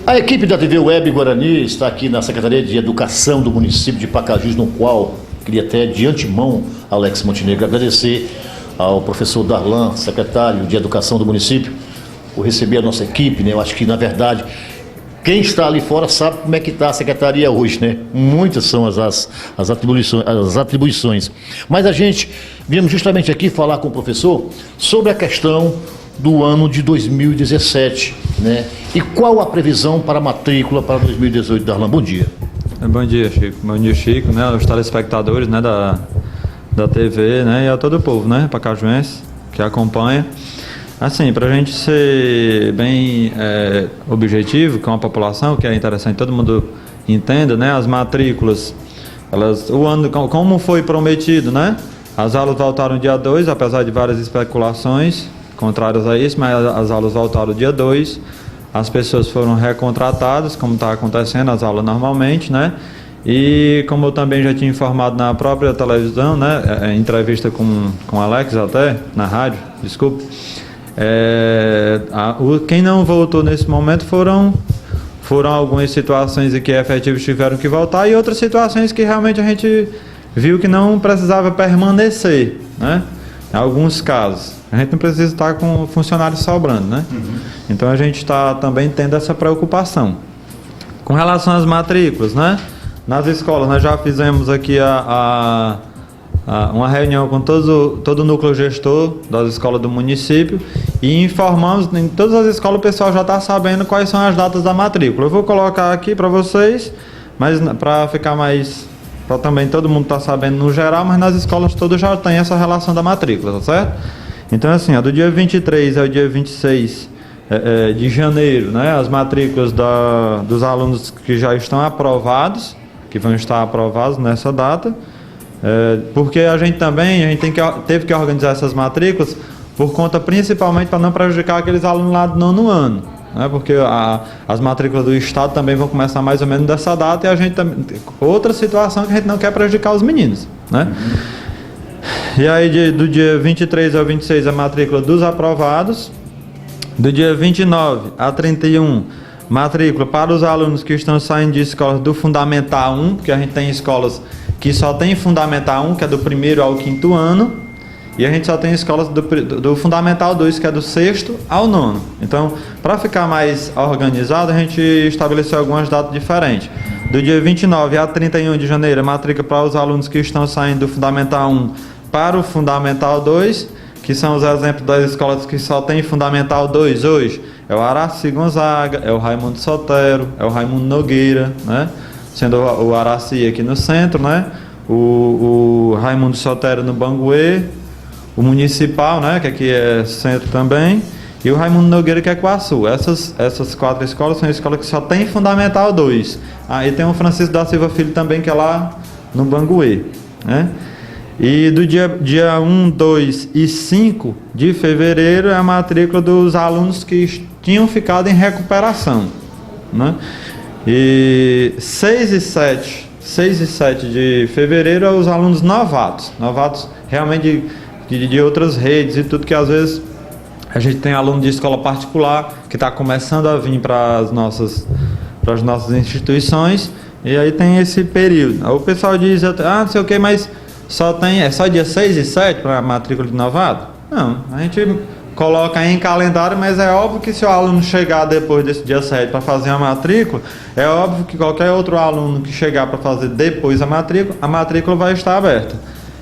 A equipe da TV Web Guarani está aqui na Secretaria de Educação do município de Pacajus, no qual queria até de antemão, Alex Montenegro, agradecer ao professor Darlan, secretário de Educação do município, por receber a nossa equipe, né? Eu acho que, na verdade, quem está ali fora sabe como é que está a secretaria hoje, né? Muitas são as atribuições. Mas a gente viemos justamente aqui falar com o professor sobre a questão do ano de 2017, né? E qual a previsão para a matrícula para 2018, Darlan? Bom dia. Bom dia, Chico. Bom dia, Chico, né? Os telespectadores, né, da TV, né? E a todo o povo, né? Pacajuense, que acompanha. Assim, para a gente ser bem objetivo com a população, que é interessante todo mundo entenda, né? As matrículas, o ano, como foi prometido, né? As aulas voltaram dia 2, apesar de várias especulações contrárias a isso, mas as aulas voltaram dia 2, as pessoas foram recontratadas, como está acontecendo as aulas normalmente, né? E como eu também já tinha informado na própria televisão, né? Entrevista com o Alex até, na rádio, desculpe. Quem não voltou nesse momento foram algumas situações em que efetivos tiveram que voltar e outras situações que realmente a gente viu que não precisava permanecer, né? Em alguns casos. A gente não precisa estar com funcionários sobrando, né? Então a gente está também tendo essa preocupação. Com relação às matrículas, né? Nas escolas, nós já fizemos aqui uma reunião com todo o núcleo gestor das escolas do município e informamos, em todas as escolas o pessoal já está sabendo quais são as datas da matrícula. Eu vou colocar aqui para vocês, mas para ficar mais... para também todo mundo estar sabendo no geral, mas nas escolas todas já tem essa relação da matrícula, tá certo? Então assim, do dia 23 ao dia 26 de janeiro, né, as matrículas dos alunos que já estão aprovados, que vão estar aprovados nessa data, porque a gente teve que organizar essas matrículas por conta principalmente para não prejudicar aqueles alunos lá do 9º ano, né, porque as matrículas do estado também vão começar mais ou menos dessa data e a gente também, outra situação que a gente não quer prejudicar os meninos, né? E aí do dia 23 ao 26 a matrícula dos aprovados, do dia 29 a 31 matrícula para os alunos que estão saindo de escolas do Fundamental 1, porque a gente tem escolas que só tem Fundamental 1, que é do 1º ao 5º ano, e a gente só tem escolas do Fundamental 2, que é do 6º ao 9º. Então, para ficar mais organizado, a gente estabeleceu algumas datas diferentes. Do dia 29 a 31 de janeiro, a matrícula para os alunos que estão saindo do Fundamental 1 para o Fundamental 2, que são os exemplos das escolas que só tem Fundamental 2 hoje. É o Araci Gonzaga, é o Raimundo Sotero, é o Raimundo Nogueira, né? Sendo o Araci aqui no centro, né? O Raimundo Sotero no Banguê, o Municipal, né? Que aqui é centro também, e o Raimundo Nogueira, que é Coaçu. Essas 4 escolas são escolas que só tem Fundamental 2. Aí tem o Francisco da Silva Filho também, que é lá no Banguê, né? E do dia 1, 2 e 5 de fevereiro é a matrícula dos alunos que tinham ficado em recuperação, né? E 6 e 7 de fevereiro é os alunos novatos realmente de outras redes e tudo, que às vezes a gente tem aluno de escola particular que está começando a vir para as nossas instituições, e aí tem esse período. Aí o pessoal diz, não sei o que, mas só dia 6 e 7 para a matrícula de novato? Não, a gente coloca aí em calendário, mas é óbvio que se o aluno chegar depois desse dia 7 para fazer a matrícula, é óbvio que qualquer outro aluno que chegar para fazer depois a matrícula vai estar aberta.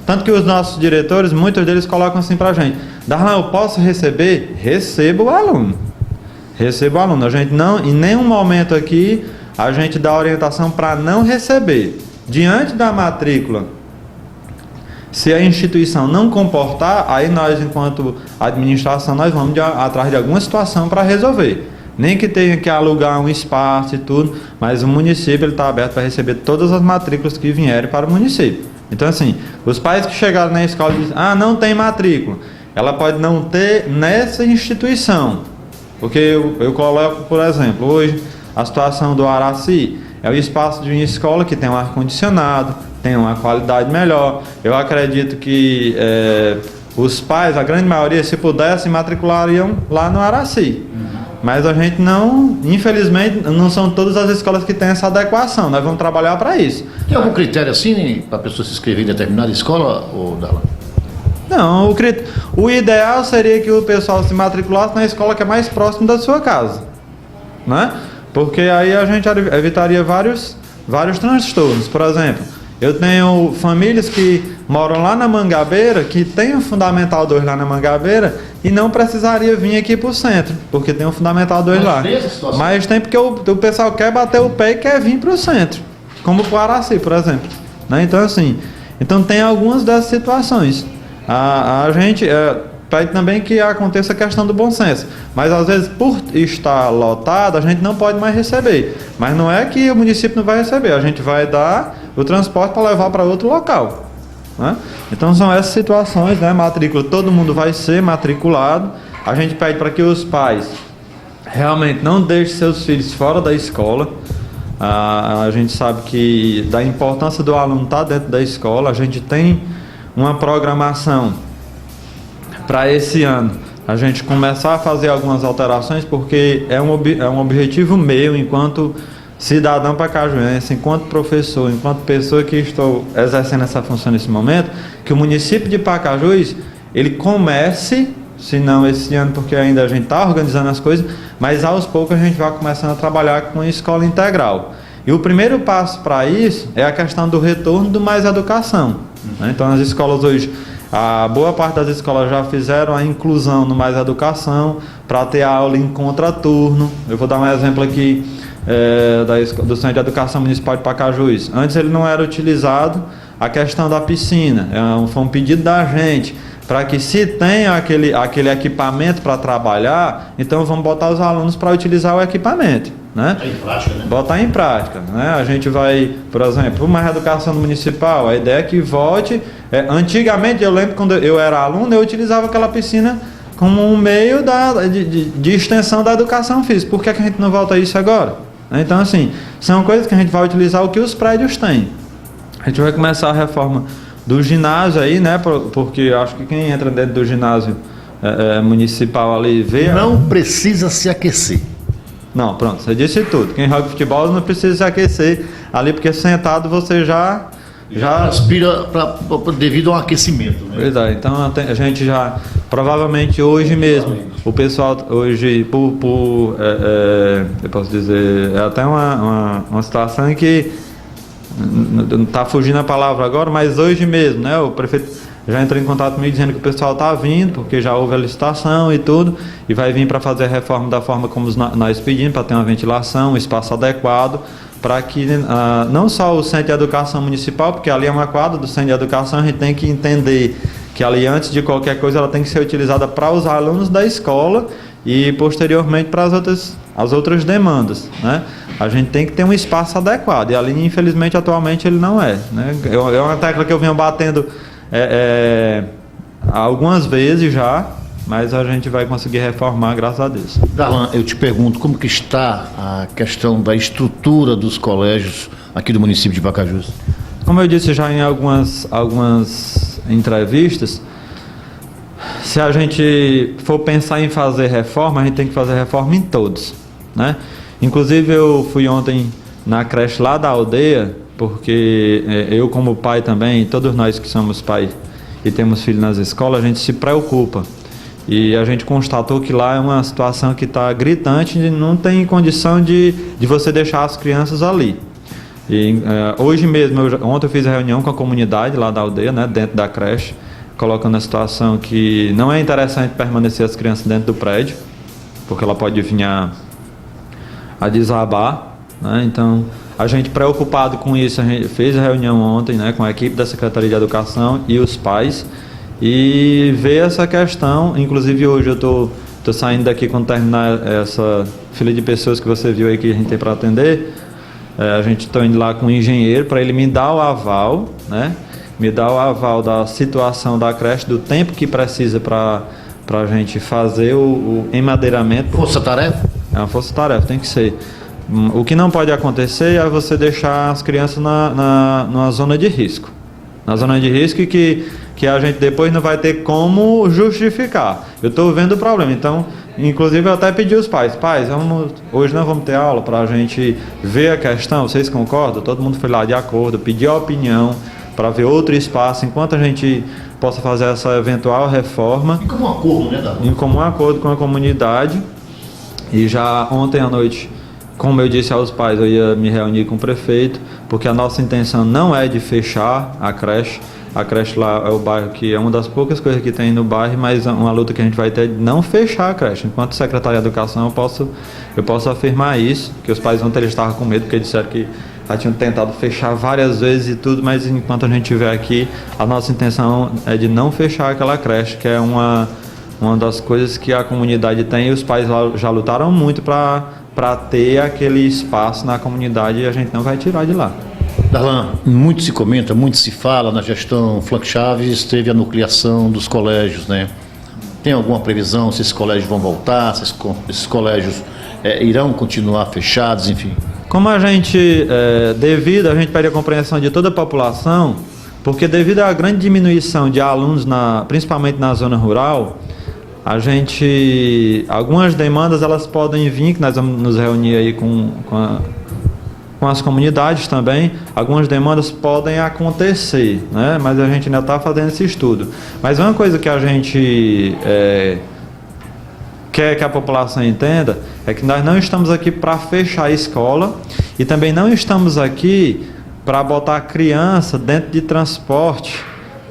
Tanto que os nossos diretores, muitos deles colocam assim para a gente: Darlan, eu posso receber? Receba o aluno. A gente não, em nenhum momento aqui, a gente dá orientação para não receber. Diante da matrícula, se a instituição não comportar, aí nós, enquanto administração, nós vamos atrás de alguma situação para resolver. Nem que tenha que alugar um espaço e tudo, mas o município está aberto para receber todas as matrículas que vierem para o município. Então, assim, os pais que chegaram na escola e dizem, não tem matrícula, ela pode não ter nessa instituição. Porque eu coloco, por exemplo, hoje, a situação do Araci é o espaço de uma escola que tem um ar-condicionado, tem uma qualidade melhor. Eu acredito que os pais, a grande maioria, se pudessem, matriculariam lá no Araci. Mas a gente não, infelizmente, não são todas as escolas que têm essa adequação. Nós vamos trabalhar para isso. Tem algum critério assim para a pessoa se inscrever em determinada escola, ou Darlan? Não, o ideal seria que o pessoal se matriculasse na escola que é mais próxima da sua casa, né? Porque aí a gente evitaria vários transtornos. Por exemplo, eu tenho famílias que moram lá na Mangabeira, que tem o Fundamental 2 lá na Mangabeira, e não precisaria vir aqui para o centro, porque tem o Fundamental 2 lá. Mas tem porque o pessoal quer bater o pé e quer vir para o centro, como para o Araci, por exemplo, né? Então, assim, tem algumas dessas situações. A gente pede também que aconteça a questão do bom senso, mas às vezes por estar lotado a gente não pode mais receber, mas não é que o município não vai receber, a gente vai dar o transporte para levar para outro local, né? Então são essas situações, né? Matrícula, todo mundo vai ser matriculado, a gente pede para que os pais realmente não deixem seus filhos fora da escola. A gente sabe que da importância do aluno estar dentro da escola, a gente tem uma programação para esse ano, a gente começar a fazer algumas alterações, porque é um objetivo meu, enquanto cidadão pacajuense, enquanto professor, enquanto pessoa que estou exercendo essa função nesse momento, que o município de Pacajus, ele comece, se não esse ano, porque ainda a gente está organizando as coisas, mas aos poucos a gente vai começando a trabalhar com a escola integral. E o primeiro passo para isso é a questão do retorno do Mais Educação, né? Então as escolas hoje, a boa parte das escolas já fizeram a inclusão no Mais Educação para ter aula em contraturno. Eu vou dar um exemplo aqui do Centro de Educação Municipal de Pacajus. Antes ele não era utilizado, a questão da piscina, foi um pedido da gente, para que se tenha aquele equipamento para trabalhar, então vamos botar os alunos para utilizar o equipamento, né? Botar em prática, né? Botar em prática, né? A gente vai, por exemplo, uma reeducação municipal, a ideia é que volte. Antigamente, eu lembro quando eu era aluno, eu utilizava aquela piscina como um meio de extensão da educação física. Por que a gente não volta a isso agora? Então, assim, são coisas que a gente vai utilizar o que os prédios têm. A gente vai começar a reforma do ginásio aí, né? Porque acho que quem entra dentro do ginásio municipal ali vê... Não precisa se aquecer. Não, pronto, você disse tudo. Quem joga futebol não precisa se aquecer ali, porque sentado você já aspira devido ao aquecimento, né? Verdade. Então a gente já, provavelmente hoje mesmo, o pessoal hoje, eu posso dizer, é até uma situação em que não está fugindo a palavra agora, mas hoje mesmo, né? O prefeito já entrou em contato comigo dizendo que o pessoal está vindo, porque já houve a licitação e tudo, e vai vir para fazer a reforma da forma como nós pedimos, para ter uma ventilação, um espaço adequado, para que não só o Centro de Educação Municipal, porque ali é uma quadra do Centro de Educação, a gente tem que entender que ali, antes de qualquer coisa, ela tem que ser utilizada para os alunos da escola e posteriormente para as outras demandas, né? A gente tem que ter um espaço adequado, e ali, infelizmente, atualmente ele não é, né? É uma tecla que eu venho batendo algumas vezes já, mas a gente vai conseguir reformar, graças a Deus. Darlan, eu te pergunto, como que está a questão da estrutura dos colégios aqui do município de Pacajus? Como eu disse já em algumas entrevistas, se a gente for pensar em fazer reforma, a gente tem que fazer reforma em todos, né? Inclusive eu fui ontem na creche lá da aldeia, porque eu como pai também, todos nós que somos pais e temos filhos nas escolas, a gente se preocupa. E a gente constatou que lá é uma situação que está gritante, e não tem condição de você deixar as crianças ali. E hoje mesmo, ontem eu fiz a reunião com a comunidade lá da aldeia, né, dentro da creche, colocando a situação que não é interessante permanecer as crianças dentro do prédio, porque ela pode vir a desabar, né? Então, a gente preocupado com isso, a gente fez a reunião ontem, né, com a equipe da Secretaria de Educação e os pais, e ver essa questão. Inclusive hoje eu tô saindo daqui quando terminar essa fila de pessoas que você viu aí que a gente tem para atender. A gente está indo lá com o engenheiro para ele me dar o aval, né? Me dar o aval da situação da creche, do tempo que precisa para a gente fazer o emadeiramento. Força-tarefa? É uma força-tarefa, tem que ser. O que não pode acontecer é você deixar as crianças numa zona de risco. Na zona de risco que a gente depois não vai ter como justificar. Eu estou vendo o problema. Então, inclusive eu até pedi aos pais, hoje não vamos ter aula para a gente ver a questão, vocês concordam? Todo mundo foi lá de acordo, pediu a opinião para ver outro espaço, enquanto a gente possa fazer essa eventual reforma. Em comum acordo, né, Darlan? Em comum acordo com a comunidade. E já ontem à noite, como eu disse aos pais, eu ia me reunir com o prefeito, porque a nossa intenção não é de fechar a creche. A creche lá é o bairro que é uma das poucas coisas que tem no bairro, mas uma luta que a gente vai ter de não fechar a creche. Enquanto secretário de Educação, eu posso afirmar isso, que os pais ontem eles estavam com medo, porque disseram que já tinham tentado fechar várias vezes e tudo, mas enquanto a gente estiver aqui, a nossa intenção é de não fechar aquela creche, que é uma das coisas que a comunidade tem, e os pais lá já lutaram muito para ter aquele espaço na comunidade, e a gente não vai tirar de lá. Darlan, muito se comenta, muito se fala na gestão Frank Chaves, teve a nucleação dos colégios, né? Tem alguma previsão se esses colégios vão voltar, se esses colégios irão continuar fechados, enfim? Como a gente pede a compreensão de toda a população, porque devido à grande diminuição de alunos, principalmente na zona rural, algumas demandas elas podem vir, que nós vamos nos reunir aí com as comunidades também, algumas demandas podem acontecer, né? Mas a gente ainda está fazendo esse estudo. Mas uma coisa que a gente quer que a população entenda é que nós não estamos aqui para fechar a escola e também não estamos aqui para botar a criança dentro de transporte,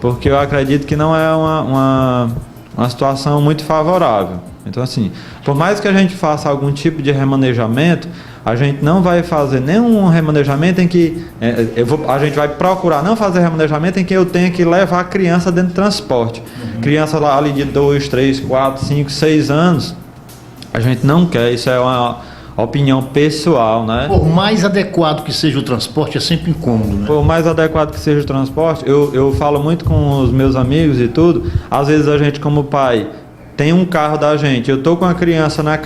porque eu acredito que não é uma situação muito favorável. Então, assim, por mais que a gente faça algum tipo de remanejamento, a gente não vai fazer nenhum remanejamento em que a gente vai procurar não fazer remanejamento em que eu tenha que levar a criança dentro do transporte. Criança lá ali de 2, 3, 4, 5, 6 anos, a gente não quer, isso é uma opinião pessoal, né? Por mais adequado que seja o transporte, é sempre incômodo, né? Por mais adequado que seja o transporte, eu falo muito com os meus amigos e tudo, às vezes a gente como pai tem um carro da gente, eu estou com a criança na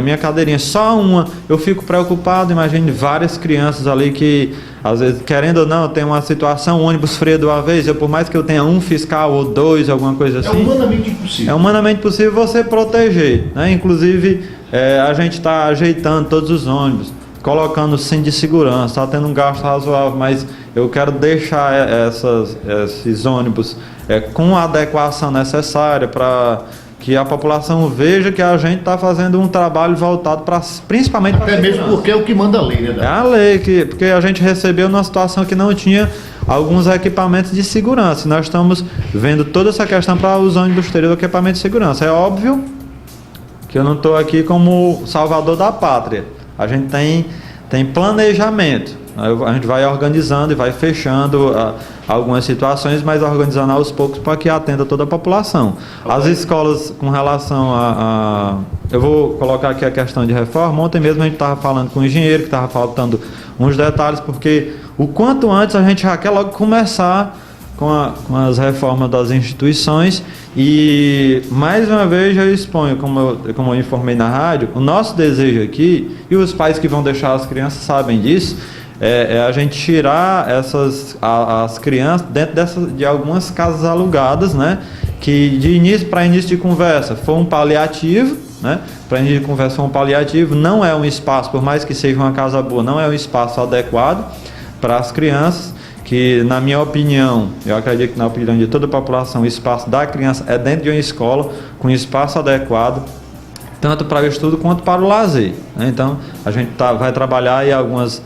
minha cadeirinha, só uma, eu fico preocupado, imagine várias crianças ali que, às vezes, querendo ou não, tem uma situação, o ônibus freia de uma vez, por mais que eu tenha um fiscal ou 2, alguma coisa assim. É humanamente impossível. É humanamente possível você proteger, né? Inclusive, a gente está ajeitando todos os ônibus, colocando cinto de segurança, está tendo um gasto razoável, mas eu quero deixar esses ônibus com a adequação necessária para que a população veja que a gente está fazendo um trabalho voltado principalmente para a segurança. Até mesmo porque é o que manda a lei, né? É a lei, porque a gente recebeu numa situação que não tinha alguns equipamentos de segurança. Nós estamos vendo toda essa questão para os ônibus terem o equipamento de segurança. É óbvio que eu não estou aqui como salvador da pátria. A gente tem planejamento. A gente vai organizando e vai fechando algumas situações, mas organizando aos poucos para que atenda toda a população. As escolas, com relação eu vou colocar aqui a questão de reforma. Ontem mesmo a gente estava falando com o engenheiro, que estava faltando uns detalhes, porque o quanto antes a gente já quer logo começar com as reformas das instituições. E mais uma vez eu exponho, como eu informei na rádio, o nosso desejo aqui, e os pais que vão deixar as crianças sabem disso, a gente tirar as crianças dentro de algumas casas alugadas, né? Que de início de conversa foi um paliativo, né? Para início de conversa foi um paliativo, não é um espaço, por mais que seja uma casa boa, não é um espaço adequado para as crianças, que na minha opinião, eu acredito que na opinião de toda a população, o espaço da criança é dentro de uma escola, com espaço adequado, tanto para o estudo quanto para o lazer, né? Então, a gente vai trabalhar e algumas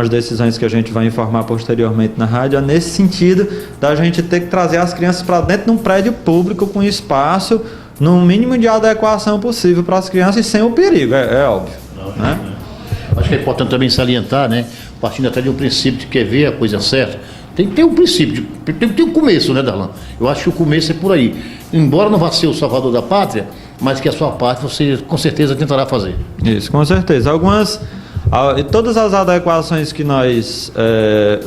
decisões que a gente vai informar posteriormente na rádio é nesse sentido da gente ter que trazer as crianças para dentro de um prédio público com espaço no mínimo de adequação possível para as crianças e sem o perigo, é óbvio. Né? Acho que é importante também salientar, né? Partindo até de um princípio de quer ver a coisa certa, tem que ter um princípio, tem que ter um começo, né, Darlan? Eu acho que o começo é por aí. Embora não vá ser o salvador da pátria, mas que a sua parte você com certeza tentará fazer. Isso, com certeza. Todas as adequações que nós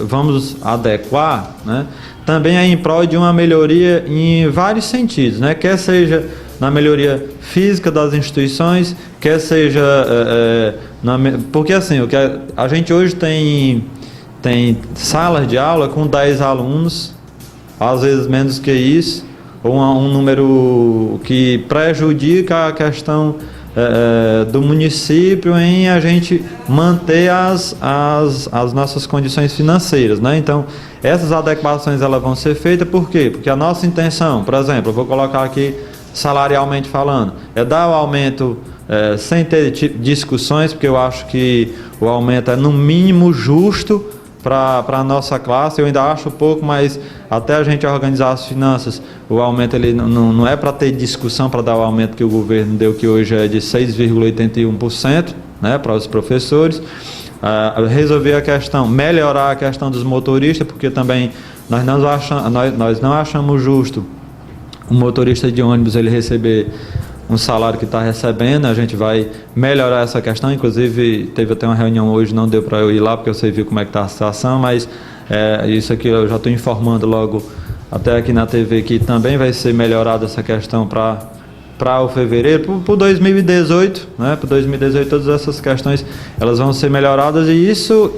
vamos adequar, né, também é em prol de uma melhoria em vários sentidos, né? Quer seja na melhoria física das instituições, quer seja porque assim, a gente hoje tem salas de aula com 10 alunos, às vezes menos que isso, ou um número que prejudica a questão do município em a gente manter as nossas condições financeiras, né? Então, essas adequações elas vão ser feitas por quê? Porque a nossa intenção, por exemplo, eu vou colocar aqui salarialmente falando, é dar o aumento sem ter discussões, porque eu acho que o aumento é no mínimo justo para a nossa classe. Eu ainda acho pouco, mas até a gente organizar as finanças, o aumento ele não é para ter discussão para dar o aumento que o governo deu, que hoje é de 6,81%, né, para os professores. Resolver a questão, melhorar a questão dos motoristas, porque também nós não achamos justo o motorista de ônibus ele receber um salário que está recebendo. A gente vai melhorar essa questão, inclusive teve até uma reunião hoje, não deu para eu ir lá porque você viu como é que está a situação, mas isso aqui eu já estou informando logo até aqui na TV que também vai ser melhorada essa questão para o fevereiro, para 2018, né? Para 2018 todas essas questões elas vão ser melhoradas, e isso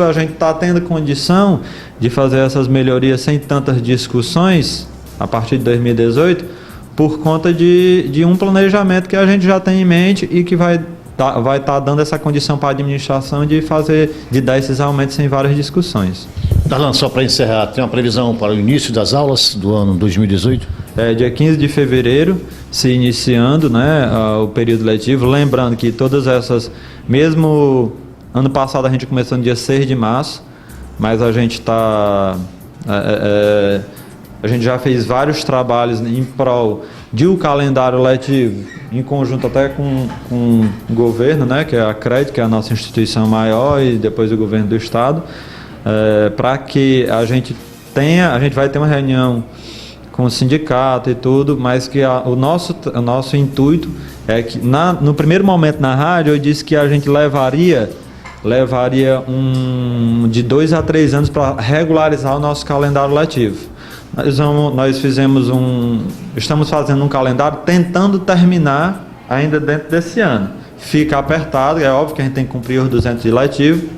a gente está tendo condição de fazer essas melhorias sem tantas discussões a partir de 2018, por conta de um planejamento que a gente já tem em mente e que vai estar dando essa condição para a administração de dar esses aumentos sem várias discussões. Darlan, só para encerrar, tem uma previsão para o início das aulas do ano 2018? Dia 15 de fevereiro, se iniciando, né, o período letivo. Lembrando que todas essas, mesmo ano passado a gente começou no dia 6 de março, mas a gente está... A gente já fez vários trabalhos em prol de um calendário letivo, em conjunto até com o governo, né, que é a CRED, que é a nossa instituição maior, e depois o governo do estado, para que a gente vai ter uma reunião com o sindicato e tudo, mas que o nosso intuito é que, no primeiro momento na rádio, eu disse que a gente levaria de 2 a 3 anos para regularizar o nosso calendário letivo. Estamos fazendo um calendário tentando terminar ainda dentro desse ano. Fica apertado, é óbvio que a gente tem que cumprir os 200 de letivo.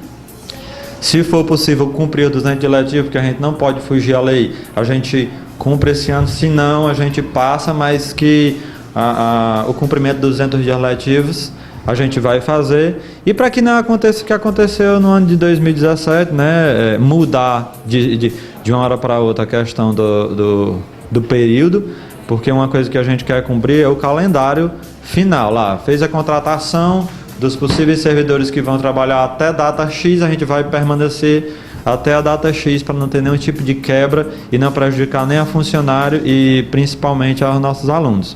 Se for possível cumprir os 200 de letivo, porque a gente não pode fugir à lei, a gente cumpre esse ano, se não a gente passa, mas que o cumprimento dos 200 dias letivos a gente vai fazer. E para que não aconteça o que aconteceu no ano de 2017, né, mudar de uma hora para outra a questão do período, porque uma coisa que a gente quer cumprir é o calendário final. Lá, fez a contratação dos possíveis servidores que vão trabalhar até data X, a gente vai permanecer até a data X para não ter nenhum tipo de quebra e não prejudicar nem a funcionário e principalmente aos nossos alunos.